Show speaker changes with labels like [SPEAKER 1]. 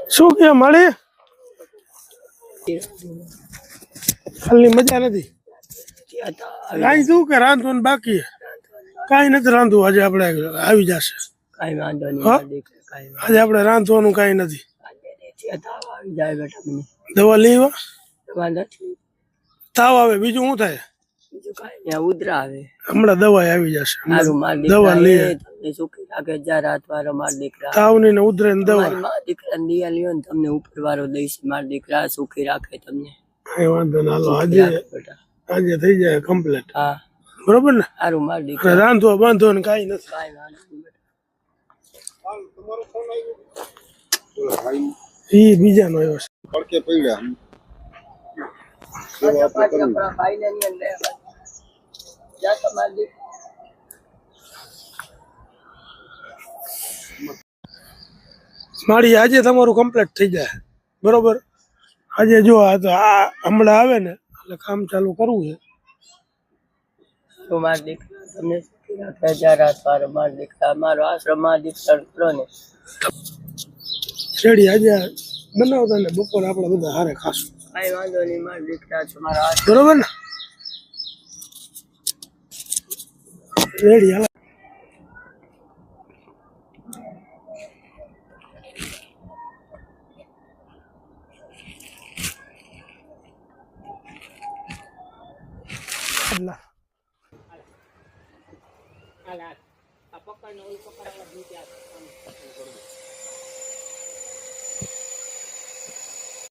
[SPEAKER 1] શું કે મળી હાલની મજા નથી કાંઈ શું કે રાંધવાનું બાકી કાંઈ નથી રાંધવું આજે આપણે આવી જશે
[SPEAKER 2] કાંઈ વાંધો
[SPEAKER 1] હા
[SPEAKER 2] નહીં
[SPEAKER 1] આજે આપણે રાંધવાનું કાંઈ નથી
[SPEAKER 2] આવી જાય બેટા મને
[SPEAKER 1] દવા લેવા
[SPEAKER 2] વાંધો નથી
[SPEAKER 1] તાવ આવે બીજું શું થાય
[SPEAKER 2] બીજું કાંઈ નહીં ઉધરા આવે
[SPEAKER 1] હમણાં દવા આવી જશે
[SPEAKER 2] મારું માર
[SPEAKER 1] દવા
[SPEAKER 2] દીકરા
[SPEAKER 1] લઈએ
[SPEAKER 2] તમને સુખી રાખે જ્યાં રાત વાળો માર દીકરા
[SPEAKER 1] તાવની ને ઉધરે ને દવા
[SPEAKER 2] મારી માર દીકરા દિયા લ્યો ને તમને ઉપર વાળો દઈશ માર દીકરા સુખી રાખે તમને
[SPEAKER 1] કાંઈ વાંધો ના હાલો આજે
[SPEAKER 2] બેટા
[SPEAKER 1] આજે થઈ જાય કમ્પ્લીટ
[SPEAKER 2] હા
[SPEAKER 1] બરોબર ને
[SPEAKER 2] સારું માર દીકરા
[SPEAKER 1] રાંધવા બાંધવા ને કાંઈ નથી
[SPEAKER 2] કાંઈ વાંધો નહીં બેટા
[SPEAKER 1] ઈ બીજાનો આવ્યો છે
[SPEAKER 3] પડકે પડ્યા
[SPEAKER 2] આપણા ભાઈને ની અંદર જા તમાર દીકરા
[SPEAKER 1] મારી આજે તમારું કમ્પ્લીટ થઈ જાય બરોબર આજે જો આ તો આ હમણાં આવે ને એટલે કામ ચાલુ કરવું છે
[SPEAKER 2] તો માર દીકરા તમને સુખી રાખે જ્યાં રાત વાળો માર દીકરા મારો આશ્રમ માર દીકરા કરો ને
[SPEAKER 1] શેરડી આજે બનાવતા ને બપોર આપણે બધા હારે ખાશું
[SPEAKER 2] કાંઈ વાંધો નહીં માર દીકરા છો મારા આશ્રમ
[SPEAKER 1] બરોબર ને રેડી હાલ
[SPEAKER 2] આ પકડ ને ઓલું પકડ